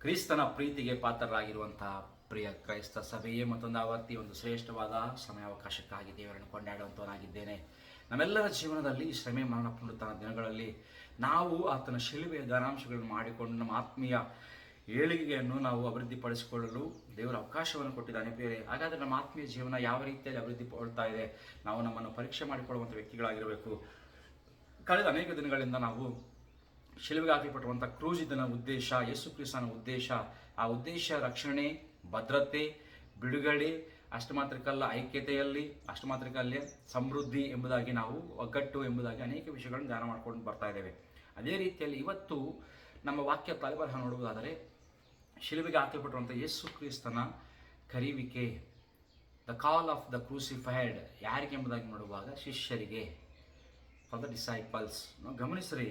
ಕ್ರಿಸ್ತನ ಪ್ರೀತಿಗೆ ಪಾತ್ರರಾಗಿರುವಂತಹ ಪ್ರಿಯ ಕ್ರೈಸ್ತ ಸಭೆಯೇ ಮತ್ತೊಂದು ಆವರ್ತಿ ಒಂದು ಶ್ರೇಷ್ಠವಾದ ಸಮಯಾವಕಾಶಕ್ಕಾಗಿ ದೇವರನ್ನು ಕೊಂಡಾಡುವಂತವನಾಗಿದ್ದೇನೆ. ನಮ್ಮೆಲ್ಲರ ಜೀವನದಲ್ಲಿ ಶ್ರಮೆ ಮರಣ ಪುನರುತ್ಥಾನ ದಿನಗಳಲ್ಲಿ ನಾವು ಆತನ ಶಿಲುಬೆಯ ಘನಾಂಶಗಳನ್ನು ಮಾಡಿಕೊಂಡು ನಮ್ಮ ಆತ್ಮೀಯ ಏಳಿಗೆಯನ್ನು ನಾವು ಅಭಿವೃದ್ಧಿಪಡಿಸಿಕೊಳ್ಳಲು ದೇವರ ಅವಕಾಶವನ್ನು ಕೊಟ್ಟಿದ್ದಾನೆ ಬೇರೆ. ಹಾಗಾದರೆ ನಮ್ಮ ಆತ್ಮೀಯ ಜೀವನ ಯಾವ ರೀತಿಯಲ್ಲಿ ಅಭಿವೃದ್ಧಿಪಡ್ತಾ ಇದೆ, ನಾವು ನಮ್ಮನ್ನು ಪರೀಕ್ಷೆ ಮಾಡಿಕೊಳ್ಳುವಂಥ ವ್ಯಕ್ತಿಗಳಾಗಿರಬೇಕು. ಕಳೆದ ಅನೇಕ ದಿನಗಳಿಂದ ನಾವು ಶಿಲುಬೆಗೆ ಹಾಕಲ್ಪಟ್ಟುವಂಥ ಕ್ರೂಜ್ ಇದನ್ನ ಉದ್ದೇಶ, ಯೇಸು ಕ್ರಿಸ್ತನ ಉದ್ದೇಶ, ಆ ಉದ್ದೇಶ ರಕ್ಷಣೆ, ಭದ್ರತೆ, ಬಿಡುಗಡೆ, ಅಷ್ಟು ಮಾತ್ರಕ್ಕಲ್ಲ ಐಕ್ಯತೆಯಲ್ಲಿ, ಅಷ್ಟು ಮಾತ್ರಕ್ಕಲ್ಲೇ ಸಮೃದ್ಧಿ ಎಂಬುದಾಗಿ, ನಾವು ಒಗ್ಗಟ್ಟು ಎಂಬುದಾಗಿ ಅನೇಕ ವಿಷಯಗಳನ್ನು ಧ್ಯಾನ ಮಾಡ್ಕೊಂಡು ಬರ್ತಾ ಇದ್ದೇವೆ. ಅದೇ ರೀತಿಯಲ್ಲಿ ಇವತ್ತು ನಮ್ಮ ವಾಕ್ಯ ತಲೆಬರಹ ನೋಡುವುದಾದರೆ ಶಿಲುಬೆಗೆ ಹಾಕಲ್ಪಟ್ಟಿರುವಂಥ ಯೇಸು ಕ್ರಿಸ್ತನ ಕರೆಯುವಿಕೆ, the call of the crucified, ಯಾರಿಗೆ ಎಂಬುದಾಗಿ ನೋಡುವಾಗ ಶಿಷ್ಯರಿಗೆ, ಫಾರ್ ದ ಡಿಸೈಪಲ್ಸ್. ನಾವು ಗಮನಿಸ್ರಿ,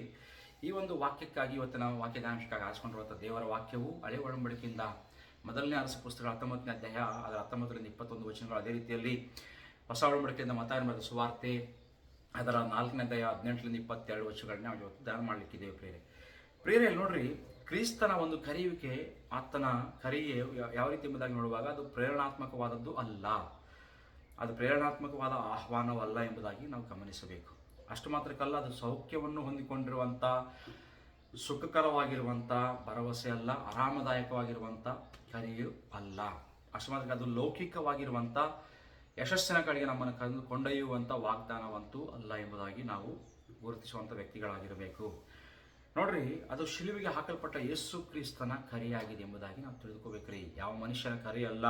ಈ ಒಂದು ವಾಕ್ಯಕ್ಕಾಗಿ ಇವತ್ತು ನಾವು ವಾಕ್ಯದಾಂಶಕ್ಕಾಗಿ ಆರಿಸಿಕೊಂಡಿರುವಂಥ ದೇವರ ವಾಕ್ಯವು ಹಳೆ ಒಡಂಬಡಿಕೆಯಿಂದ ಮೊದಲನೇ ಅರಸ ಪುಸ್ತಕ 19ನೇ ಅಧ್ಯಾಯ ಅದರ 19ರಿಂದ 21 ವಚನಗಳು. ಅದೇ ರೀತಿಯಲ್ಲಿ ಹೊಸ ಒಡಂಬಡಿಕೆಯಿಂದ ಮತ್ತಾಯನ ಬರೆದ ಸುವಾರ್ತೆ ಅದರ 4ನೇ ಅಧ್ಯಾಯ 18ರಿಂದ 22 ವಚನಗಳನ್ನ ನಾವು ಇವತ್ತು ಧ್ಯಾನ ಮಾಡಲಿಕ್ಕಿದ್ದೇವೆ. ಪ್ರೇರೆ ನೋಡ್ರಿ, ಕ್ರಿಸ್ತನ ಒಂದು ಕರೆಯುವಿಕೆ, ಆತನ ಕರೆಯೇ ಯಾವ ರೀತಿ ಎಂಬುದಾಗಿ ನೋಡುವಾಗ ಅದು ಪ್ರೇರಣಾತ್ಮಕವಾದದ್ದು ಅಲ್ಲ, ಅದು ಪ್ರೇರಣಾತ್ಮಕವಾದ ಆಹ್ವಾನವಲ್ಲ ಎಂಬುದಾಗಿ ನಾವು ಗಮನಿಸಬೇಕು. ಅಷ್ಟು ಮಾತ್ರಕ್ಕಲ್ಲ, ಅದು ಸೌಖ್ಯವನ್ನು ಹೊಂದಿಕೊಂಡಿರುವಂಥ, ಸುಖಕರವಾಗಿರುವಂಥ ಭರವಸೆ ಅಲ್ಲ, ಆರಾಮದಾಯಕವಾಗಿರುವಂಥ ಕರೆಯು ಅಲ್ಲ. ಅಷ್ಟು ಮಾತ್ರಕ್ಕೆ ಅದು ಲೌಕಿಕವಾಗಿರುವಂಥ ಯಶಸ್ಸಿನ ಕಡೆಗೆ ನಮ್ಮನ್ನು ಕೊಂಡೊಯ್ಯುವಂಥ ವಾಗ್ದಾನವಂತೂ ಅಲ್ಲ ಎಂಬುದಾಗಿ ನಾವು ಗುರುತಿಸುವಂಥ ವ್ಯಕ್ತಿಗಳಾಗಿರಬೇಕು. ನೋಡ್ರಿ, ಅದು ಶಿಲುಬೆಗೆ ಹಾಕಲ್ಪಟ್ಟ ಯೇಸು ಕ್ರಿಸ್ತನ ಕರೆಯಾಗಿದೆ ಎಂಬುದಾಗಿ ನಾವು ತಿಳ್ಕೊಬೇಕ್ರಿ, ಯಾವ ಮನುಷ್ಯನ ಕರೆ ಅಲ್ಲ.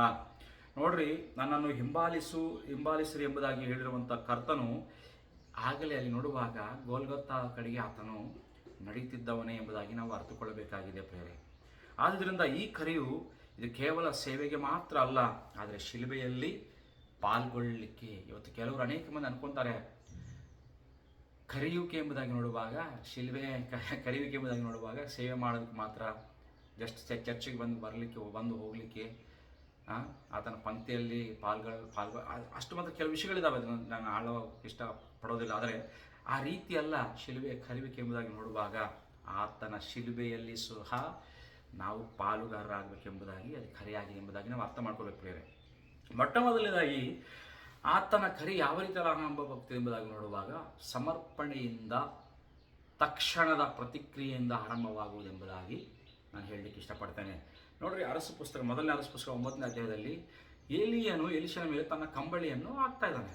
ನೋಡ್ರಿ, ನನ್ನನ್ನು ಹಿಂಬಾಲಿಸ್ರಿ ಎಂಬುದಾಗಿ ಹೇಳಿರುವಂಥ ಕರ್ತನು ಆಗಲೇ ಅಲ್ಲಿ ನೋಡುವಾಗ ಗೋಲ್ಗೊತ್ತಾ ಕಡೆಗೆ ಆತನು ನಡೀತಿದ್ದವನೇ ಎಂಬುದಾಗಿ ನಾವು ಅರ್ಥಕೊಳ್ಳಬೇಕಾಗಿದೆ ಪ್ರೇರೆ. ಆದ್ದರಿಂದ ಈ ಕರೆಯು ಇದು ಕೇವಲ ಸೇವೆಗೆ ಮಾತ್ರ ಅಲ್ಲ, ಆದರೆ ಶಿಲುಬೆಯಲ್ಲಿ ಪಾಲ್ಗೊಳ್ಳಲಿಕ್ಕೆ. ಇವತ್ತು ಕೆಲವರು ಅನೇಕ ಮಂದಿ ಅನ್ಕೊಂತಾರೆ, ಕರೆಯುವಿಕೆ ಎಂಬುದಾಗಿ ನೋಡುವಾಗ, ಕರೆಯುವಿಕೆ ಎಂಬುದಾಗಿ ನೋಡುವಾಗ ಸೇವೆ ಮಾಡೋದಕ್ಕೆ ಮಾತ್ರ, ಜಸ್ಟ್ ಚರ್ಚಿಗೆ ಬಂದು ಹೋಗಲಿಕ್ಕೆ, ಆತನ ಪಂಕ್ತಿಯಲ್ಲಿ ಅಷ್ಟು ಮಾತ್ರ ಕೆಲವು ವಿಷಯಗಳಿದ್ದಾವೆ, ಅದನ್ನು ನಾನು ಆಳೋ ಇಷ್ಟಪಡೋದಿಲ್ಲ. ಆದರೆ ಆ ರೀತಿಯಲ್ಲ ಶಿಲುಬೆಯ ಕರೆಯುವಿಕೆ ಎಂಬುದಾಗಿ ನೋಡುವಾಗ, ಆತನ ಶಿಲುಬೆಯಲ್ಲಿ ಸಹ ನಾವು ಪಾಲುಗಾರರಾಗಬೇಕೆಂಬುದಾಗಿ ಅದು ಕರೆಯಾಗಿದೆ ಎಂಬುದಾಗಿ ನಾವು ಅರ್ಥ ಮಾಡ್ಕೋಬೇಕು ಪ್ರೇರೆ. ಮೊಟ್ಟ ಮೊದಲನೇದಾಗಿ ಆತನ ಕರೆ ಯಾವ ರೀತಿ ಆರಂಭವಾಗ್ತದೆ ಎಂಬುದಾಗಿ ನೋಡುವಾಗ, ಸಮರ್ಪಣೆಯಿಂದ, ತಕ್ಷಣದ ಪ್ರತಿಕ್ರಿಯೆಯಿಂದ ಆರಂಭವಾಗುವುದೆಂಬುದಾಗಿ ನಾನು ಹೇಳಲಿಕ್ಕೆ ಇಷ್ಟಪಡ್ತೇನೆ. ನೋಡ್ರಿ, ಮೊದಲನೇ ಅರಸ ಪುಸ್ತಕ 9ನೇ ಅಧ್ಯಾಯದಲ್ಲಿ ಎಲಿಯನು ಎಲಿಷನ ಮೇಲೆ ತನ್ನ ಕಂಬಳಿಯನ್ನು ಹಾಕ್ತಾ ಇದ್ದಾನೆ.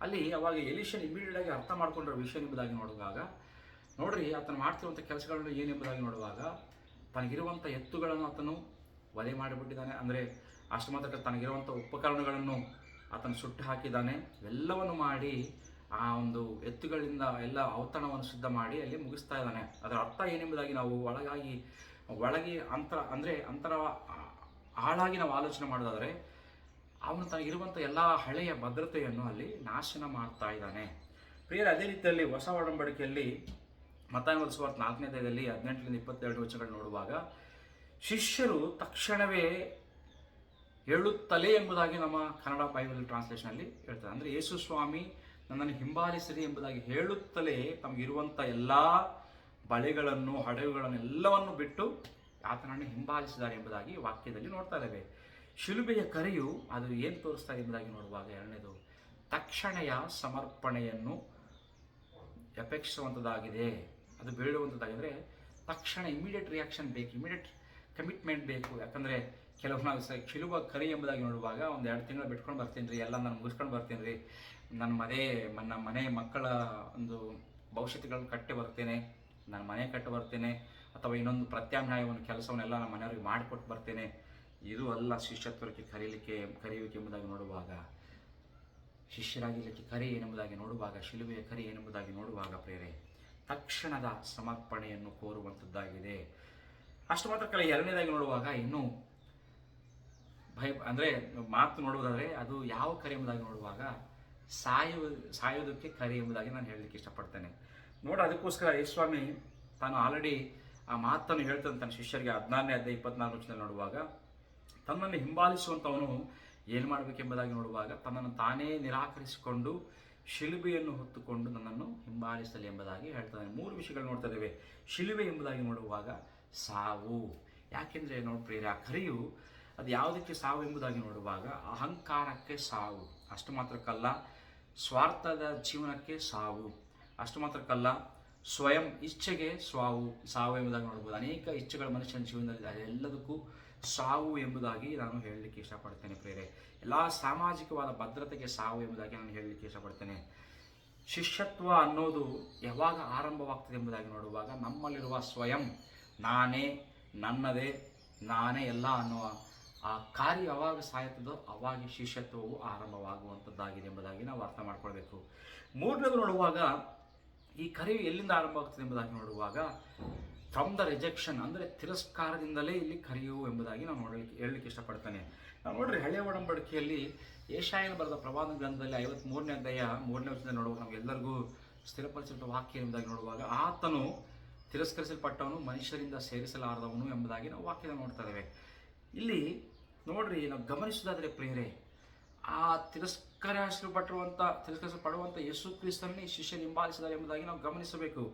ಅಲ್ಲಿ ಅವಾಗ ಎಲಿಷನ್ ಇಮಿಡಿಯೇಟ್ ಆಗಿ ಅರ್ಥ ಮಾಡ್ಕೊಂಡಿರೋ ವಿಷಯ ಎಂಬುದಾಗಿ ನೋಡುವಾಗ, ನೋಡ್ರಿ, ಆತನು ಮಾಡ್ತಿರುವಂಥ ಕೆಲಸಗಳನ್ನು ಏನೆಂಬುದಾಗಿ ನೋಡುವಾಗ, ತನಗಿರುವಂಥ ಎತ್ತುಗಳನ್ನು ಆತನು ವಧೆ ಮಾಡಿಬಿಟ್ಟಿದ್ದಾನೆ. ಅಂದರೆ ಅಷ್ಟು ಮಾತ್ರ ತನಗಿರುವಂಥ ಉಪಕರಣಗಳನ್ನು ಆತನು ಸುಟ್ಟು ಹಾಕಿದ್ದಾನೆ. ಎಲ್ಲವನ್ನು ಮಾಡಿ ಆ ಒಂದು ಎತ್ತುಗಳಿಂದ ಎಲ್ಲ ಔತಣವನ್ನು ಸಿದ್ಧ ಮಾಡಿ ಅಲ್ಲಿ ಮುಗಿಸ್ತಾ ಇದ್ದಾನೆ. ಅದರ ಅರ್ಥ ಏನೆಂಬುದಾಗಿ ನಾವು ಒಳಗೆ ಅಂತರ ಆಳಾಗಿ ನಾವು ಆಲೋಚನೆ ಮಾಡೋದಾದರೆ, ಅವನು ತನಗಿರುವಂಥ ಎಲ್ಲ ಹಳೆಯ ಭದ್ರತೆಯನ್ನು ಅಲ್ಲಿ ನಾಶನ ಮಾಡ್ತಾ ಇದ್ದಾನೆ. ಪ್ರಿಯರೇ, ಅದೇ ರೀತಿಯಲ್ಲಿ ಹೊಸ ಒಡಂಬಡಿಕೆಯಲ್ಲಿ ಮತ್ತಾಯನ ಬರೆದ ಸುವಾರ್ತೆ 4ನೇ ಅಧ್ಯಾಯದಲ್ಲಿ 18ರಿಂದ 22 ವಚನಗಳು ನೋಡುವಾಗ, ಶಿಷ್ಯರು ತಕ್ಷಣವೇ ಹೇಳುತ್ತಲೇ ಎಂಬುದಾಗಿ ನಮ್ಮ ಕನ್ನಡ ಬೈಬಲ್ ಟ್ರಾನ್ಸ್ಲೇಷನಲ್ಲಿ ಹೇಳ್ತಾರೆ. ಅಂದರೆ ಯೇಸು ಸ್ವಾಮಿ ನನ್ನನ್ನು ಹಿಂಬಾಲಿಸಿರಿ ಎಂಬುದಾಗಿ ಹೇಳುತ್ತಲೇ ತಮಗಿರುವಂಥ ಎಲ್ಲ ಬಳೆಗಳನ್ನು, ಹಡಗುಗಳನ್ನು ಎಲ್ಲವನ್ನು ಬಿಟ್ಟು ಆತನನ್ನು ಹಿಂಬಾಲಿಸಿದ್ದಾರೆ ಎಂಬುದಾಗಿ ವಾಕ್ಯದಲ್ಲಿ ನೋಡ್ತಾ ಇದ್ದೇವೆ. ಶಿಲುಬೆಯ ಕರೆಯು ಅದು ಏನು ತೋರಿಸ್ತಾ ಎಂಬುದಾಗಿ ನೋಡುವಾಗ, ಎರಡನೇದು ತಕ್ಷಣೆಯ ಸಮರ್ಪಣೆಯನ್ನು ಅಪೇಕ್ಷಿಸುವಂಥದ್ದಾಗಿದೆ, ಅದು ಬೇಡುವಂಥದ್ದಾಗಿದ್ದರೆ ತಕ್ಷಣ ಇಮಿಡಿಯೇಟ್ ರಿಯಾಕ್ಷನ್ ಬೇಕು, ಇಮಿಡಿಯೇಟ್ ಕಮಿಟ್ಮೆಂಟ್ ಬೇಕು. ಯಾಕಂದರೆ ಕೆಲವು ನಾವು ಶಿಲುಬ ಕರೆ ಎಂಬುದಾಗಿ ನೋಡುವಾಗ, ಒಂದು 2 ತಿಂಗಳು ಬಿಟ್ಕೊಂಡು ಬರ್ತೀನಿ ರೀ, ಎಲ್ಲ ನಾನು ಮುಗಿಸ್ಕೊಂಡು ಬರ್ತೀನಿ ರೀ, ನನ್ನ ಮನೆ ಮಕ್ಕಳ ಒಂದು ಭವಿಷ್ಯತ್ಗಳನ್ನು ಕಟ್ಟಿ ಬರ್ತೇನೆ, ನಾನು ಮನೆ ಕಟ್ಟಿ ಬರ್ತೇನೆ, ಅಥವಾ ಇನ್ನೊಂದು ಪ್ರತ್ಯಾಮ್ನಾಯವನ್ನು ಕೆಲಸವನ್ನೆಲ್ಲ ನಮ್ಮ ಮನೆಯವ್ರಿಗೆ ಮಾಡಿಕೊಟ್ಟು ಬರ್ತೇನೆ, ಇದು ಅಲ್ಲ ಶಿಷ್ಯತ್ವಕ್ಕೆ ಕರೆಯುವಿಕೆ ಎಂಬುದಾಗಿ ನೋಡುವಾಗ, ಶಿಷ್ಯರಾಗಿರಲಿಕ್ಕೆ ಕರೆ ಏನೆಂಬುದಾಗಿ ನೋಡುವಾಗ, ಶಿಲುಬೆಯ ಕರೆ ಏನೆಂಬುದಾಗಿ ನೋಡುವಾಗ ಪ್ರೇರೆ, ತಕ್ಷಣದ ಸಮರ್ಪಣೆಯನ್ನು ಕೋರುವಂಥದ್ದಾಗಿದೆ. ಅಷ್ಟು ಮಾತ್ರಕ್ಕಲ್ಲ, ಎರಡನೇದಾಗಿ ನೋಡುವಾಗ ಇನ್ನೂ ಮಾತು ನೋಡುವುದಾದರೆ ಅದು ಯಾವ ಕರೆ ಎಂಬುದಾಗಿ ನೋಡುವಾಗ, ಸಾಯೋದಕ್ಕೆ ಕರೆ ಎಂಬುದಾಗಿ ನಾನು ಹೇಳಲಿಕ್ಕೆ ಇಷ್ಟಪಡ್ತೇನೆ. ಅದಕ್ಕೋಸ್ಕರ ಯೇಸುಸ್ವಾಮಿ ತಾನು ಆಲ್ರೆಡಿ ಆ ಮಾತನ್ನು ಹೇಳ್ತಾನೆ ತನ್ನ ಶಿಷ್ಯರಿಗೆ 16ನೇ ಅಧ್ಯಾಯ 24 ವಚನದಲ್ಲಿ ನೋಡುವಾಗ, ತನ್ನನ್ನು ಹಿಂಬಾಲಿಸುವಂಥವನು ಏನು ಮಾಡಬೇಕೆಂಬುದಾಗಿ ನೋಡುವಾಗ, ತನ್ನನ್ನು ತಾನೇ ನಿರಾಕರಿಸಿಕೊಂಡು ಶಿಲುಬೆಯನ್ನು ಹೊತ್ತುಕೊಂಡು ನನ್ನನ್ನು ಹಿಂಬಾಲಿಸಲಿ ಎಂಬುದಾಗಿ ಹೇಳ್ತಾನೆ. 3 ವಿಷಯಗಳು ನೋಡ್ತಾ ಇದ್ದೇವೆ. ಶಿಲುಬೆ ಎಂಬುದಾಗಿ ನೋಡುವಾಗ ಸಾವು, ಯಾಕೆಂದರೆ ನೋಡಿ ಪ್ರಿಯರೇ, ಆ ಕರೆಯು ಅದು ಯಾವುದಕ್ಕೆ ಸಾವು ಎಂಬುದಾಗಿ ನೋಡುವಾಗ ಅಹಂಕಾರಕ್ಕೆ ಸಾವು, ಅಷ್ಟು ಮಾತ್ರಕ್ಕಲ್ಲ ಸ್ವಾರ್ಥದ ಜೀವನಕ್ಕೆ ಸಾವು, ಅಷ್ಟು ಮಾತ್ರಕ್ಕಲ್ಲ ಸ್ವಯಂ ಇಚ್ಛೆಗೆ ಸಾವು ಎಂಬುದಾಗಿ ನೋಡ್ಬೋದು. ಅನೇಕ ಇಚ್ಛೆಗಳ ಮನುಷ್ಯನ ಜೀವನದಲ್ಲಿ ಅದೆಲ್ಲದಕ್ಕೂ ಸಾವು ಎಂಬುದಾಗಿ ನಾನು ಹೇಳಲಿಕ್ಕೆ ಇಷ್ಟಪಡ್ತೇನೆ ಪ್ರಿಯರೇ. ಎಲ್ಲ ಸಾಮಾಜಿಕವಾದ ಭದ್ರತೆಗೆ ಸಾವು ಎಂಬುದಾಗಿ ನಾನು ಹೇಳಲಿಕ್ಕೆ ಇಷ್ಟಪಡ್ತೇನೆ. ಶಿಷ್ಯತ್ವ ಅನ್ನೋದು ಯಾವಾಗ ಆರಂಭವಾಗ್ತದೆ ಎಂಬುದಾಗಿ ನೋಡುವಾಗ ನಮ್ಮಲ್ಲಿರುವ ಸ್ವಯಂ ನಾನೇ, ನನ್ನದೇ, ನಾನೇ ಎಲ್ಲ ಅನ್ನುವ ಆ ಕಾರ್ಯ ಯಾವಾಗ ಸಾಯುತ್ತದೋ ಅವಾಗ ಶಿಷ್ಯತ್ವವು ಆರಂಭವಾಗುವಂಥದ್ದಾಗಿದೆ ಎಂಬುದಾಗಿ ನಾವು ಅರ್ಥ ಮಾಡ್ಕೊಳ್ಬೇಕು. ಮೂರನೇದು ನೋಡುವಾಗ ಈ ಕರೆಯು ಎಲ್ಲಿಂದ ಆರಂಭವಾಗ್ತದೆ ಎಂಬುದಾಗಿ ನೋಡುವಾಗ ಫ್ರಮ್ ದ ರಿಜೆಕ್ಷನ್, ಅಂದರೆ ತಿರಸ್ಕಾರದಿಂದಲೇ ಇಲ್ಲಿ ಕರೆಯು ಎಂಬುದಾಗಿ ನಾನು ಹೇಳಲಿಕ್ಕೆ ಇಷ್ಟಪಡ್ತೇನೆ. ನಾವು ನೋಡ್ರಿ, ಹಳೆಯ ಒಡಂಬಡಿಕೆಯಲ್ಲಿ ಯೆಶಾಯನ ಬರೆದ ಪ್ರವಾದನ ಗ್ರಂಥದಲ್ಲಿ 53ನೇ ಅಧ್ಯಾಯ 3ನೇ ವಚನದಲ್ಲಿ ನೋಡುವಾಗ ನಮಗೆಲ್ಲರಿಗೂ ಸ್ಥಿರಪಡಿಸಿದ ವಾಕ್ಯ ಎಂಬುದಾಗಿ ನೋಡುವಾಗ ಆತನು ತಿರಸ್ಕರಿಸಲ್ಪಟ್ಟವನು, ಮನುಷ್ಯರಿಂದ ಸೇರಿಸಲಾರದವನು ಎಂಬುದಾಗಿ ನಾವು ವಾಕ್ಯದ ನೋಡ್ತಾ ಇದ್ದೇವೆ. ಇಲ್ಲಿ ನೋಡ್ರಿ, ನಾವು ಗಮನಿಸೋದಾದರೆ ಪ್ರಿಯರೇ, ಆ ತಿರಸ್ಕರಿಸಲ್ಪಡುವಂಥ ಯೇಸು ಕ್ರಿಸ್ತನೇ ಶಿಷ್ಯರು ಹಿಂಬಾಲಿಸಿದ್ದಾರೆ ಎಂಬುದಾಗಿ ನಾವು ಗಮನಿಸಬೇಕು.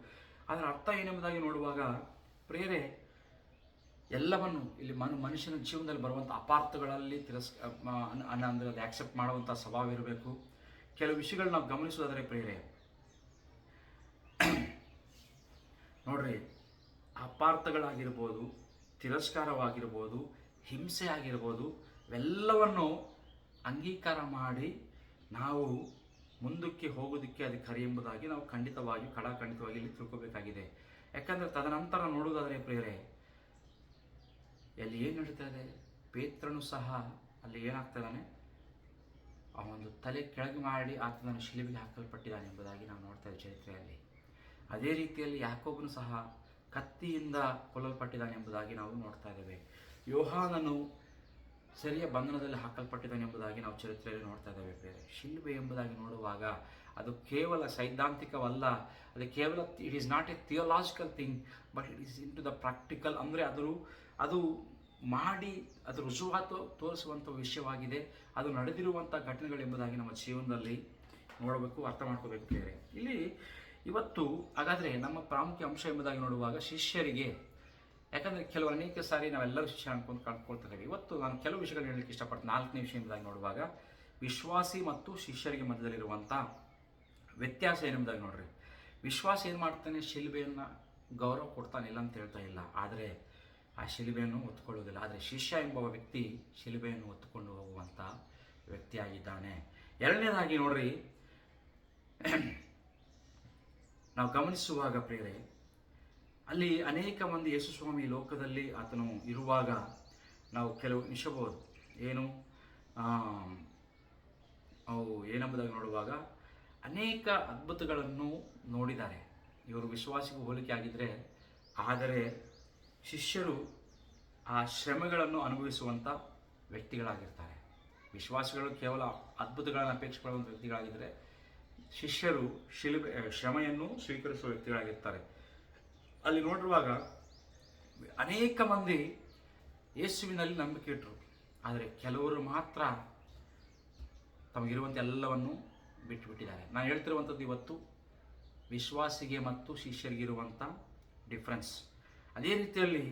ಅದರ ಅರ್ಥ ಏನೆಂಬುದಾಗಿ ನೋಡುವಾಗ ಪ್ರಿಯರೇ, ಎಲ್ಲವನ್ನು ಇಲ್ಲಿ ಮನುಷ್ಯನ ಜೀವನದಲ್ಲಿ ಬರುವಂಥ ಅಪಾರ್ಥಗಳಲ್ಲಿ ಅಂದರೆ ಅದು ಆಕ್ಸೆಪ್ಟ್ ಮಾಡುವಂಥ ಸ್ವಭಾವ ಇರಬೇಕು. ಕೆಲವು ವಿಷಯಗಳು ನಾವು ಗಮನಿಸೋದಾದರೆ ಪ್ರಿಯರೇ, ನೋಡ್ರಿ, ಅಪಾರ್ಥಗಳಾಗಿರ್ಬೋದು, ತಿರಸ್ಕಾರವಾಗಿರ್ಬೋದು, ಹಿಂಸೆ ಆಗಿರ್ಬೋದು, ಇವೆಲ್ಲವನ್ನು ಅಂಗೀಕಾರ ಮಾಡಿ ನಾವು ಮುಂದಕ್ಕೆ ಹೋಗೋದಕ್ಕೆ ಅದು ಕರೆ ಎಂಬುದಾಗಿ ನಾವು ಖಂಡಿತವಾಗಿ ಇಲ್ಲಿ ತಿಳ್ಕೋಬೇಕಾಗಿದೆ. ಯಾಕಂದರೆ ತದನಂತರ ನೋಡುವುದಾದರೆ ಪ್ರಿಯರೇ, ಅಲ್ಲಿ ಏನು ನಡೀತಾ ಇದೆ, ಪೇತ್ರನು ಸಹ ಅಲ್ಲಿ ಏನಾಗ್ತದಾನೆ, ಅವನೊಂದು ತಲೆ ಕೆಳಗೆ ಮಾಡಿ ಆತನನ್ನು ಶಿಲುಬೆಗೆ ಹಾಕಲ್ಪಟ್ಟಿದ್ದಾನೆ ಎಂಬುದಾಗಿ ನಾವು ನೋಡ್ತಾ ಇದ್ದೇವೆ ಚರಿತ್ರೆಯಲ್ಲಿ. ಅದೇ ರೀತಿಯಲ್ಲಿ ಯಾಕೋಬನು ಸಹ ಕತ್ತಿಯಿಂದ ಕೊಲ್ಲಲ್ಪಟ್ಟಿದ್ದಾನೆ ಎಂಬುದಾಗಿ ನಾವು ನೋಡ್ತಾ ಇದ್ದೇವೆ. ಯೋಹಾನನು ಸರಿಯ ಬಂಧನದಲ್ಲಿ ಹಾಕಲ್ಪಟ್ಟಿದ್ದಾನೆ ಎಂಬುದಾಗಿ ನಾವು ಚರಿತ್ರೆಯಲ್ಲಿ ನೋಡ್ತಾ ಇದ್ದೇವೆ ಬೇರೆ. ಶಿಲುಬೆ ಎಂಬುದಾಗಿ ನೋಡುವಾಗ ಅದು ಕೇವಲ ಸೈದ್ಧಾಂತಿಕವಲ್ಲ, ಅದು ಕೇವಲ it is not a theological thing, but it is into the practical. ಅಂದರೆ ಅದು ಮಾಡಿ ಅದು ರುಜುವಾತು ತೋರಿಸುವಂಥ ವಿಷಯವಾಗಿದೆ. ಅದು ನಡೆದಿರುವಂಥ ಘಟನೆಗಳು ಎಂಬುದಾಗಿ ನಮ್ಮ ಜೀವನದಲ್ಲಿ ನೋಡಬೇಕು, ಅರ್ಥ ಮಾಡ್ಕೋಬೇಕು ಬೇರೆ. ಇಲ್ಲಿ ಇವತ್ತು ಹಾಗಾದರೆ ನಮ್ಮ ಪ್ರಾಮುಖ್ಯ ಅಂಶ ಎಂಬುದಾಗಿ ನೋಡುವಾಗ ಶಿಷ್ಯರಿಗೆ, ಯಾಕಂದರೆ ಅನೇಕ ಸಾರಿ ನಾವೆಲ್ಲರೂ ಶಿಷ್ಯ ಕಂಡುಕೊಳ್ತಿದ್ದೇವೆ. ಇವತ್ತು ನಾನು ಕೆಲವು ವಿಷಯಗಳನ್ನ ಹೇಳಲಿಕ್ಕೆ ಇಷ್ಟಪಡ್ತೀನಿ. 4ನೇ ವಿಷಯ ಎಂಬುದಾಗಿ ನೋಡುವಾಗ ವಿಶ್ವಾಸಿ ಮತ್ತು ಶಿಷ್ಯರಿಗೆ ಮಧ್ಯದಲ್ಲಿರುವಂಥ ವ್ಯತ್ಯಾಸ ಏನೆಂಬುದಾಗಿ ನೋಡ್ರಿ. ವಿಶ್ವಾಸ ಏನು ಮಾಡ್ತಾನೆ, ಶಿಲುಬೆಯನ್ನು ಗೌರವ ಕೊಡ್ತಾನೆ, ಇಲ್ಲ ಅಂತ ಹೇಳ್ತಾ ಇಲ್ಲ, ಆದರೆ ಆ ಶಿಲುಬೆಯನ್ನು ಹೊತ್ತುಕೊಳ್ಳೋದಿಲ್ಲ. ಆದರೆ ಶಿಷ್ಯ ಎಂಬ ವ್ಯಕ್ತಿ ಶಿಲುಬೆಯನ್ನು ಹೊತ್ತುಕೊಂಡು ಹೋಗುವಂಥ ವ್ಯಕ್ತಿಯಾಗಿದ್ದಾನೆ. ಎರಡನೇದಾಗಿ ನೋಡ್ರಿ, ನಾವು ಗಮನಿಸುವಾಗ ಪ್ರಿಯರೇ, ಅಲ್ಲಿ ಅನೇಕ ಮಂದಿ ಯೇಸು ಸ್ವಾಮಿ ಲೋಕದಲ್ಲಿ ಆತನು ಇರುವಾಗ ನಾವು ಕೆಲವು ನಿಶಬಹುದು ಅವು ಏನೆಂಬುದಾಗಿ ನೋಡುವಾಗ ಅನೇಕ ಅದ್ಭುತಗಳನ್ನು ನೋಡಿದ್ದಾರೆ. ಇವರು ವಿಶ್ವಾಸಿಗೂ ಹೋಲಿಕೆ ಆಗಿದ್ದರೆ, ಆದರೆ ಶಿಷ್ಯರು ಆ ಶ್ರಮೆಗಳನ್ನು ಅನುಭವಿಸುವಂಥ ವ್ಯಕ್ತಿಗಳಾಗಿರ್ತಾರೆ. ವಿಶ್ವಾಸಿಗಳು ಕೇವಲ ಅದ್ಭುತಗಳನ್ನು ಅಪೇಕ್ಷೆ ಪಡುವಂಥ ವ್ಯಕ್ತಿಗಳಾಗಿದ್ದರೆ, ಶಿಷ್ಯರು ಶ್ರಮೆಯನ್ನು ಸ್ವೀಕರಿಸುವ ವ್ಯಕ್ತಿಗಳಾಗಿರ್ತಾರೆ. ಅಲ್ಲಿ ನೋಡಿರುವಾಗ ಅನೇಕ ಮಂದಿ ಯೇಸುವಿನಲ್ಲಿ ನಂಬಿಕೆ ಇಟ್ಟರು, ಆದರೆ ಕೆಲವರು ಮಾತ್ರ ತಮಗಿರುವಂಥ ಎಲ್ಲವನ್ನು ಬಿಟ್ಟುಬಿಟ್ಟಿದ್ದಾರೆ. ನಾನು ಹೇಳ್ತಿರುವಂಥದ್ದು ಇವತ್ತು ವಿಶ್ವಾಸಿಗೆ ಮತ್ತು ಶಿಷ್ಯರಿಗಿರುವಂಥ ಡಿಫ್ರೆನ್ಸ್. ಅದೇ ರೀತಿಯಲ್ಲಿ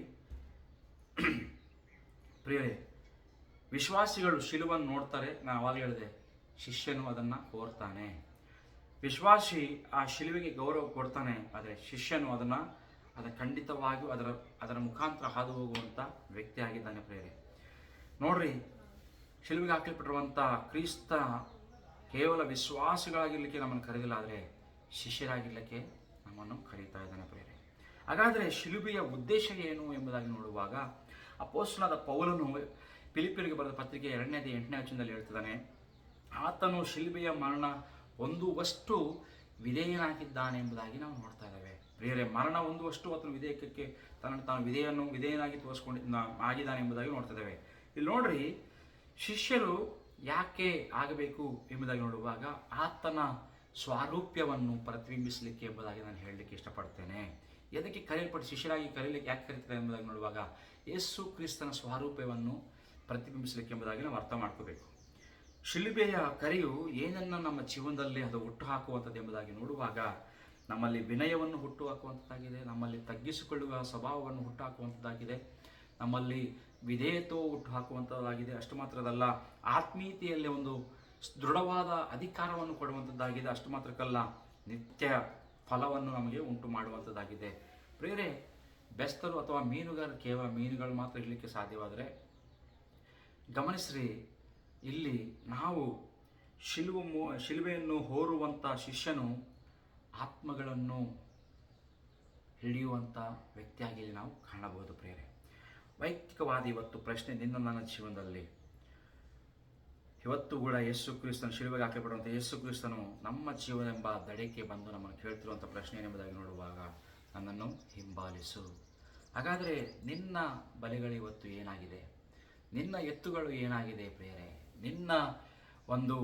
ಪ್ರಿಯರೇ, ವಿಶ್ವಾಸಿಗಳು ಶಿಲುವನ್ನು ನೋಡ್ತಾರೆ, ನಾನು ಆವಾಗಲೇ ಹೇಳಿದೆ, ಶಿಷ್ಯನು ಅದನ್ನು ಕೋರ್ತಾನೆ. ವಿಶ್ವಾಸಿ ಆ ಶಿಲುವೆಗೆ ಗೌರವ ಕೊಡ್ತಾನೆ, ಆದರೆ ಶಿಷ್ಯನು ಅದನ್ನು ಖಂಡಿತವಾಗಿಯೂ ಅದರ ಮುಖಾಂತರ ಹಾದು ಹೋಗುವಂಥ ವ್ಯಕ್ತಿ ಆಗಿದ್ದಾನೆ ಪ್ರಿಯರೇ. ನೋಡ್ರಿ, ಶಿಲುವೆಗೆ ಹಾಕಲ್ಪಟ್ಟಿರುವಂಥ ಕ್ರಿಸ್ತ ಕೇವಲ ವಿಶ್ವಾಸಿಗಳಾಗಿರಲಿಕ್ಕೆ ನಮ್ಮನ್ನು ಕರೆದಿಲ್ಲ, ಆದರೆ ಶಿಷ್ಯರಾಗಿರಲಿಕ್ಕೆ ನಮ್ಮನ್ನು ಕರೀತಾ ಇದ್ದಾನೆ ಪ್ರಿಯರೇ. ಹಾಗಾದರೆ ಶಿಲುಬೆಯ ಉದ್ದೇಶ ಏನು ಎಂಬುದಾಗಿ ನೋಡುವಾಗ ಅಪೊಸ್ತಲನಾದ ಪೌಲನು ಫಿಲಿಪ್ಪಿಯರಿಗೆ ಬರೆದ ಪತ್ರಿಕೆ 2ನೇ ಅಧ್ಯಾಯ 8ನೇ ವಚನದಲ್ಲಿ ಹೇಳ್ತಿದ್ದಾನೆ, ಆತನು ಶಿಲುಬೆಯ ಮರಣ ಹೊಂದುವಷ್ಟು ವಿಧೇಯನಾಗಿದ್ದಾನೆ ಎಂಬುದಾಗಿ ನಾವು ನೋಡ್ತಾ ಇದ್ದೇವೆ ಪ್ರಿಯರೇ. ಮರಣ ಹೊಂದುವಷ್ಟು ಆತನು ವಿಧೇಯಕಕ್ಕೆ ತಾನು ವಿಧೇಯನಾಗಿ ಆಗಿದ್ದಾನೆ ಎಂಬುದಾಗಿ ನೋಡ್ತಾ ಇದ್ದೇವೆ. ಇಲ್ಲಿ ನೋಡ್ರಿ, ಶಿಷ್ಯರು ಯಾಕೆ ಆಗಬೇಕು ಎಂಬುದಾಗಿ ನೋಡುವಾಗ ಆತನ ಸ್ವಾರೂಪ್ಯವನ್ನು ಪ್ರತಿಬಿಂಬಿಸಲಿಕ್ಕೆ ಎಂಬುದಾಗಿ ನಾನು ಹೇಳಲಿಕ್ಕೆ ಇಷ್ಟಪಡ್ತೇನೆ. ಎದಕ್ಕೆ ಶಿಷ್ಯರಾಗಿ ಕರೀಲಿಕ್ಕೆ ಯಾಕೆ ಕರೀತಾರೆ ಎಂಬುದಾಗಿ ನೋಡುವಾಗ ಯೇಸು ಕ್ರಿಸ್ತನ ಸ್ವಾರೂಪ್ಯವನ್ನು ಪ್ರತಿಬಿಂಬಿಸಲಿಕ್ಕೆ ಎಂಬುದಾಗಿ ನಾವು ಅರ್ಥ ಮಾಡ್ಕೋಬೇಕು. ಶಿಲುಬೆಯ ಕರೆಯು ಏನನ್ನು ನಮ್ಮ ಜೀವನದಲ್ಲಿ ಅದು ಹುಟ್ಟು ಹಾಕುವಂಥದ್ದು ಎಂಬುದಾಗಿ ನೋಡುವಾಗ ನಮ್ಮಲ್ಲಿ ವಿನಯವನ್ನು ಹುಟ್ಟು ಹಾಕುವಂಥದ್ದಾಗಿದೆ, ನಮ್ಮಲ್ಲಿ ತಗ್ಗಿಸಿಕೊಳ್ಳುವ ಸ್ವಭಾವವನ್ನು ಹುಟ್ಟು ಹಾಕುವಂಥದ್ದಾಗಿದೆ, ನಮ್ಮಲ್ಲಿ ವಿಧೇಯತ್ವ ಹುಟ್ಟು ಹಾಕುವಂಥದ್ದಾಗಿದೆ. ಅಷ್ಟು ಮಾತ್ರದಲ್ಲ, ಆತ್ಮೀಯತೆಯಲ್ಲಿ ಒಂದು ದೃಢವಾದ ಅಧಿಕಾರವನ್ನು ಕೊಡುವಂಥದ್ದಾಗಿದೆ. ಅಷ್ಟು ಮಾತ್ರಕ್ಕಲ್ಲ, ನಿತ್ಯ ಫಲವನ್ನು ನಮಗೆ ಉಂಟು ಮಾಡುವಂಥದ್ದಾಗಿದೆ. ಪ್ರಿಯರೇ, ಬೆಸ್ತರು ಅಥವಾ ಮೀನುಗಾರರು ಕೇವಲ ಮೀನುಗಳು ಮಾತ್ರ ಇರಲಿಕ್ಕೆ ಸಾಧ್ಯವಾದರೆ, ಗಮನಿಸ್ರಿ, ಇಲ್ಲಿ ನಾವು ಶಿಲುಬೆಯನ್ನು ಹೊರುವಂಥ ಶಿಷ್ಯನು ಆತ್ಮಗಳನ್ನು ಹಿಡಿಯುವಂಥ ವ್ಯಕ್ತಿಯಾಗಿ ಇಲ್ಲಿ ನಾವು ಕಾಣಬಹುದು. ಪ್ರಿಯರೇ, ವೈಯಕ್ತಿಕವಾದ ಇವತ್ತು ಪ್ರಶ್ನೆ ನಿನ್ನ ನನ್ನ ಜೀವನದಲ್ಲಿ, ಇವತ್ತು ಕೂಡ ಯೇಸು ಕ್ರಿಸ್ತನು ಶಿಲುಬೆಗೆ ಹಾಕಲ್ಪಡುವಂಥ ಯೇಸು ಕ್ರಿಸ್ತನು ನಮ್ಮ ಜೀವನ ಎಂಬ ದಡಕ್ಕೆ ಬಂದು ನಮ್ಮನ್ನು ಕೇಳ್ತಿರುವಂಥ ಪ್ರಶ್ನೆ ಏನೆಂಬುದಾಗಿ ನೋಡುವಾಗ, ನನ್ನನ್ನು ಹಿಂಬಾಲಿಸು. ಹಾಗಾದರೆ ನಿನ್ನ ಬಲಿಗಳು ಇವತ್ತು ಏನಾಗಿದೆ? ನಿನ್ನ ಎತ್ತುಗಳು ಏನಾಗಿದೆ ಪ್ರಿಯರೇ? ನಿನ್ನ ಒಂದು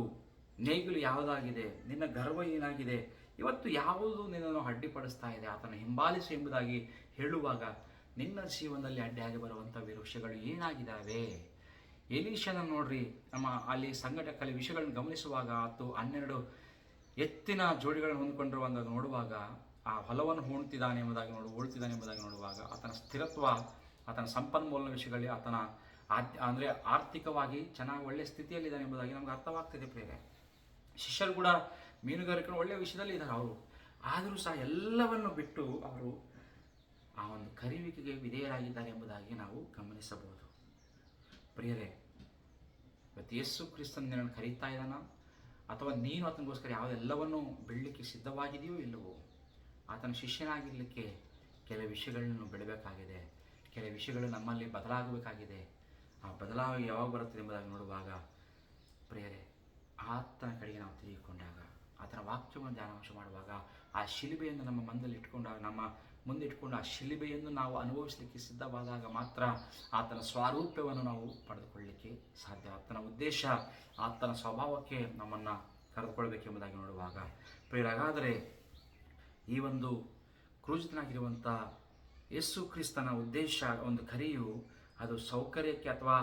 ನೇಗಿಲು ಯಾವುದಾಗಿದೆ? ನಿನ್ನ ಗರ್ವ ಏನಾಗಿದೆ? ಇವತ್ತು ಯಾವುದು ನಿನ್ನನ್ನು ಅಡ್ಡಿಪಡಿಸ್ತಾ ಇದೆ? ಆತನ ಹಿಂಬಾಲಿಸು ಎಂಬುದಾಗಿ ಹೇಳುವಾಗ ನಿನ್ನ ಜೀವನದಲ್ಲಿ ಅಡ್ಡಿಯಾಗಿ ಬರುವಂಥ ವಿಷಯಗಳು ಏನಾಗಿದ್ದಾವೆ? ಎಲೀಷನ ನೋಡ್ರಿ, ನಮ್ಮ ಅಲ್ಲಿ ಸಂಘಟಕಲ್ಲಿ ವಿಷಯಗಳನ್ನು ಗಮನಿಸುವಾಗ, 12 ಎತ್ತಿನ ಜೋಡಿಗಳನ್ನು ಹೊಂದಿಕೊಂಡಿರುವಂಥ ನೋಡುವಾಗ, ಆ ಹೊಲವನ್ನು ಉಳ್ತಿದ್ದಾನೆ ಎಂಬುದಾಗಿ ನೋಡುವಾಗ ಆತನ ಸ್ಥಿರತ್ವ, ಆತನ ಸಂಪನ್ಮೂಲ ವಿಷಯಗಳಲ್ಲಿ ಆತನ ಅಂದರೆ ಆರ್ಥಿಕವಾಗಿ ಚೆನ್ನಾಗಿ ಒಳ್ಳೆಯ ಸ್ಥಿತಿಯಲ್ಲಿದ್ದಾನೆ ಎಂಬುದಾಗಿ ನಮ್ಗೆ ಅರ್ಥವಾಗ್ತಿದೆ ಪ್ರಿಯರೇ. ಶಿಷ್ಯರು ಕೂಡ ಮೀನುಗಾರಿಕೆ ಒಳ್ಳೆಯ ವಿಷಯದಲ್ಲಿ ಇದ್ದಾರೆ ಅವರು, ಆದರೂ ಸಹ ಎಲ್ಲವನ್ನು ಬಿಟ್ಟು ಅವರು ಆ ಒಂದು ಕರೆಯುವಿಕೆಗೆ ವಿಧೇಯರಾಗಿದ್ದಾರೆ ಎಂಬುದಾಗಿ ನಾವು ಗಮನಿಸಬಹುದು. ಪ್ರಿಯರೇ, ಇವತ್ತು ಯೇಸು ಕ್ರಿಸ್ತನ ನಿನ್ನನ್ನು ಕರೀತಾ ಇದ್ದಾನ, ಅಥವಾ ನೀನು ಆತನಿಗೋಸ್ಕರ ಯಾವುದೆಲ್ಲವನ್ನು ಬಿಡಲಿಕ್ಕೆ ಸಿದ್ಧವಾಗಿದೆಯೋ ಇಲ್ಲವೋ? ಆತನ ಶಿಷ್ಯನಾಗಿರಲಿಕ್ಕೆ ಕೆಲವು ವಿಷಯಗಳನ್ನು ಬಿಡಬೇಕಾಗಿದೆ, ಕೆಲವು ವಿಷಯಗಳು ನಮ್ಮಲ್ಲಿ ಬದಲಾಗಬೇಕಾಗಿದೆ. ಆ ಬದಲಾವಣೆ ಯಾವಾಗ ಬರುತ್ತದೆ ಎಂಬುದಾಗಿ ನೋಡುವಾಗ, ಪ್ರಿಯರೇ, ಆತನ ಕಡೆಗೆ ನಾವು ತಿರುಗಿಕೊಂಡಾಗ, ಆತನ ವಾಕ್ಯವನ್ನು ಧ್ಯಾನಾಂಶ ಮಾಡುವಾಗ, ಆ ಶಿಲುಬೆಯನ್ನು ನಮ್ಮ ಮುಂದೆ ಇಟ್ಕೊಂಡು ಆ ಶಿಲುಬೆಯನ್ನು ನಾವು ಅನುಭವಿಸಲಿಕ್ಕೆ ಸಿದ್ಧವಾದಾಗ ಮಾತ್ರ ಆತನ ಸ್ವಾರೂಪ್ಯವನ್ನು ನಾವು ಪಡೆದುಕೊಳ್ಳಲಿಕ್ಕೆ ಸಾಧ್ಯ. ಆತನ ಉದ್ದೇಶ, ಆತನ ಸ್ವಭಾವಕ್ಕೆ ನಮ್ಮನ್ನು ಕರೆದುಕೊಳ್ಬೇಕೆಂಬುದಾಗಿ ನೋಡುವಾಗ, ಪ್ರಿಯರೇ, ಹಾಗಾದರೆ ಈ ಒಂದು ಕ್ರೂಜಿತನಾಗಿರುವಂಥ ಯೇಸು ಕ್ರಿಸ್ತನ ಉದ್ದೇಶ, ಒಂದು ಕರೆಯು ಅದು ಸೌಕರ್ಯಕ್ಕೆ ಅಥವಾ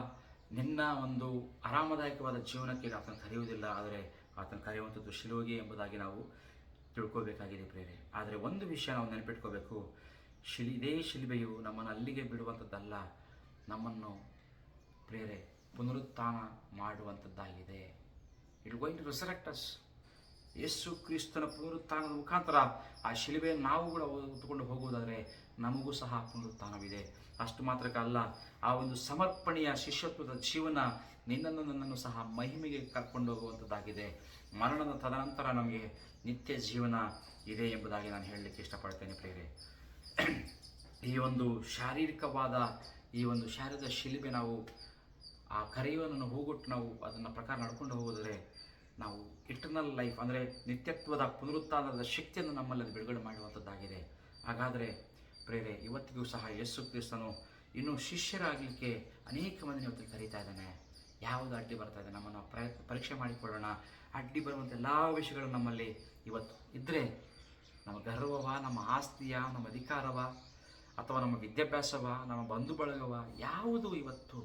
ನಿನ್ನ ಒಂದು ಆರಾಮದಾಯಕವಾದ ಜೀವನಕ್ಕೆ ಆತನ ಕರೆಯುವುದಿಲ್ಲ, ಆದರೆ ಆತನ ಕರೆಯುವಂಥದ್ದು ಶಿಲುಬೆಗೆ ಎಂಬುದಾಗಿ ನಾವು ತಿಳ್ಕೊಳ್ಬೇಕಾಗಿದೆ ಪ್ರಿಯರೇ. ಆದರೆ ಒಂದು ವಿಷಯ ನಾವು ನೆನಪಿಟ್ಕೋಬೇಕು, ಇದೇ ಶಿಲುಬೆಯು ನಮ್ಮನ್ನು ಅಲ್ಲಿಗೆ ಬಿಡುವಂಥದ್ದಲ್ಲ, ನಮ್ಮನ್ನು ಪ್ರಿಯರೇ ಪುನರುತ್ಥಾನ ಮಾಡುವಂಥದ್ದಾಗಿದೆ. It going to resurrect us. ಯೇಸು ಕ್ರಿಸ್ತನ ಪುನರುತ್ಥಾನದ ಮುಖಾಂತರ ಆ ಶಿಲುಬೆಯನ್ನು ನಾವು ಕೂಡ ಹೊತ್ತುಕೊಂಡು ಹೋಗುವುದಾದರೆ ನಮಗೂ ಸಹ ಪುನರುತ್ಥಾನವಿದೆ. ಅಷ್ಟು ಮಾತ್ರಕ್ಕಲ್ಲ, ಆ ಒಂದು ಸಮರ್ಪಣೆಯ ಶಿಷ್ಯತ್ವದ ಜೀವನ ನನ್ನನ್ನು ಸಹ ಮಹಿಮೆಗೆ ಕರ್ಕೊಂಡು ಹೋಗುವಂಥದ್ದಾಗಿದೆ. ಮರಣದ ತದನಂತರ ನಮಗೆ ನಿತ್ಯ ಜೀವನ ಇದೆ ಎಂಬುದಾಗಿ ನಾನು ಹೇಳಲಿಕ್ಕೆ ಇಷ್ಟಪಡ್ತೇನೆ ಪ್ರಿಯರೇ. ಈ ಒಂದು ಶಾರೀರಿಕವಾದ ಈ ಒಂದು ಶಾರೀರದ ಶಿಲುಬೆ, ನಾವು ಆ ಕರೆಯುವನ್ನು ಹೋಗೊಟ್ಟು ನಾವು ಅದನ್ನು ಪ್ರಕಾರ ನಡ್ಕೊಂಡು ಹೋಗೋದರೆ ನಾವು ಇಟರ್ನಲ್ ಲೈಫ್ ಅಂದರೆ ನಿತ್ಯತ್ವದ ಪುನರುತ್ಥಾನದ ಶಕ್ತಿಯನ್ನು ನಮ್ಮಲ್ಲಿ ಬಿಡುಗಡೆ ಮಾಡುವಂಥದ್ದಾಗಿದೆ. ಹಾಗಾದರೆ ಪ್ರಿಯರೇ, ಇವತ್ತಿಗೂ ಸಹ ಯೇಸು ಕ್ರಿಸ್ತನು ಇನ್ನೂ ಶಿಷ್ಯರಾಗಲಿಕ್ಕೆ ಅನೇಕ ಮಂದಿ ಇವತ್ತು ಕರೀತಾ ಇದ್ದಾನೆ. ಯಾವುದು ಅಡ್ಡಿ ಬರ್ತಾ ಇದೆ ನಮ್ಮನ್ನು ಪರೀಕ್ಷೆ ಮಾಡಿಕೊಳ್ಳೋಣ. ಅಡ್ಡಿ ಬರುವಂಥ ಎಲ್ಲ ವಿಷಯಗಳು ನಮ್ಮಲ್ಲಿ ಇವತ್ತು ಇದ್ದರೆ, ನಮ್ಮ ಗರ್ವವ, ನಮ್ಮ ಆಸ್ತಿಯ, ನಮ್ಮ ಅಧಿಕಾರವ, ಅಥವಾ ನಮ್ಮ ವಿದ್ಯಾಭ್ಯಾಸವ, ನಮ್ಮ ಬಂಧು ಬಳಗವ, ಯಾವುದು ಇವತ್ತು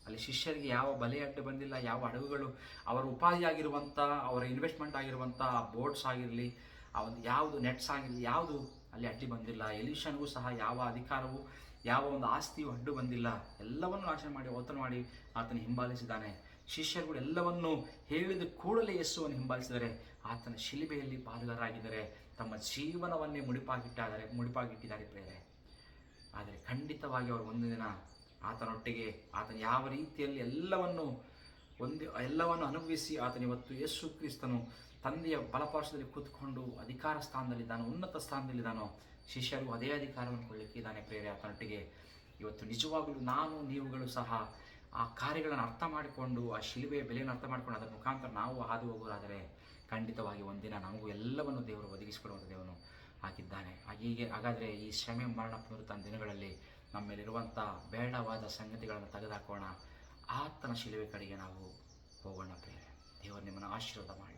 ಅಲ್ಲಿ ಶಿಷ್ಯರಿಗೆ ಯಾವ ಬಲೆ ಅಡ್ಡಿ ಬಂದಿಲ್ಲ, ಯಾವ ಹಡಗುಗಳು ಅವರ ಉಪಾಧಿಯಾಗಿರುವಂಥ, ಅವರ ಇನ್ವೆಸ್ಟ್ಮೆಂಟ್ ಆಗಿರುವಂಥ ಬೋಟ್ಸ್ ಆಗಿರಲಿ, ಆ ಒಂದು ಯಾವುದು ನೆಟ್ಸ್ ಆಗಿರಲಿ, ಯಾವುದು ಅಲ್ಲಿ ಅಡ್ಡಿ ಬಂದಿಲ್ಲ. ಎಲೀಷನಿಗೂ ಸಹ ಯಾವ ಅಧಿಕಾರವು, ಯಾವ ಒಂದು ಆಸ್ತಿಯು ಅಡ್ಡು ಬಂದಿಲ್ಲ. ಎಲ್ಲವನ್ನು ನಾಶ ಮಾಡಿ ಓತನ ಮಾಡಿ ಆತನ ಹಿಂಬಾಲಿಸಿದ್ದಾನೆ. ಶಿಷ್ಯರುಗಳು ಎಲ್ಲವನ್ನು ಹೇಳಿದ ಕೂಡಲೇ ಯೇಸುವನ್ನು ಹಿಂಬಾಲಿಸಿದರೆ, ಆತನ ಶಿಲುಬೆಯಲ್ಲಿ ಪಾಲುಗಾರರಾಗಿದ್ದರೆ, ತಮ್ಮ ಜೀವನವನ್ನೇ ಮುಡಿಪಾಗಿಟ್ಟಿದ್ದಾರೆ ಪ್ರಿಯರೇ. ಆದರೆ ಖಂಡಿತವಾಗಿ ಅವರು ಒಂದು ದಿನ ಆತನೊಟ್ಟಿಗೆ, ಆತನ ಯಾವ ರೀತಿಯಲ್ಲಿ ಎಲ್ಲವನ್ನು ಅನುಭವಿಸಿ, ಆತನಿವತ್ತು ಯೇಸು ಕ್ರಿಸ್ತನು ತಂದೆಯ ಬಲಪಾರ್ಶ್ವದಲ್ಲಿ ಕೂತ್ಕೊಂಡು ಅಧಿಕಾರ ಸ್ಥಾನದಲ್ಲಿದ್ದಾನೋ, ಉನ್ನತ ಸ್ಥಾನದಲ್ಲಿದ್ದಾನೋ, ಶಿಷ್ಯರು ಅದೇ ಅಧಿಕಾರವನ್ನು ಕೊಡಲಿಕ್ಕೆ ಇದ್ದಾನೆ ಪ್ರಿಯರೇ ಆತನೊಟ್ಟಿಗೆ. ಇವತ್ತು ನಿಜವಾಗಲೂ ನೀವುಗಳು ಸಹ ಆ ಕಾರ್ಯಗಳನ್ನು ಅರ್ಥ ಮಾಡಿಕೊಂಡು, ಆ ಶಿಲುಬೆಯ ಬೆಲೆಯನ್ನು ಅರ್ಥ ಮಾಡಿಕೊಂಡು ಅದರ ಮುಖಾಂತರ ನಾವು ಹಾದು ಹೋಗೋರಾದರೆ, ಖಂಡಿತವಾಗಿ ಒಂದಿನ ನಮಗೂ ಎಲ್ಲವನ್ನು ದೇವರು ಒದಗಿಸಿಕೊಡುವಂಥ ದೇವನು ಆಗಿದ್ದಾನೆ. ಹಾಗಾದರೆ ಈ ಶ್ರಮೆ, ಮರಣ, ಪುನರುತ್ಥಾನ ದಿನಗಳಲ್ಲಿ ನಮ್ಮಲ್ಲಿರುವಂಥ ಬೇಡವಾದ ಸಂಗತಿಗಳನ್ನು ತೆಗೆದುಹಾಕೋಣ. ಆತನ ಶಿಲುಬೆ ಕಡೆಗೆ ನಾವು ಹೋಗೋಣ ಪ್ರಿಯರೇ. ದೇವರು ನಿಮ್ಮನ್ನು ಆಶೀರ್ವಾದ ಮಾಡಿ.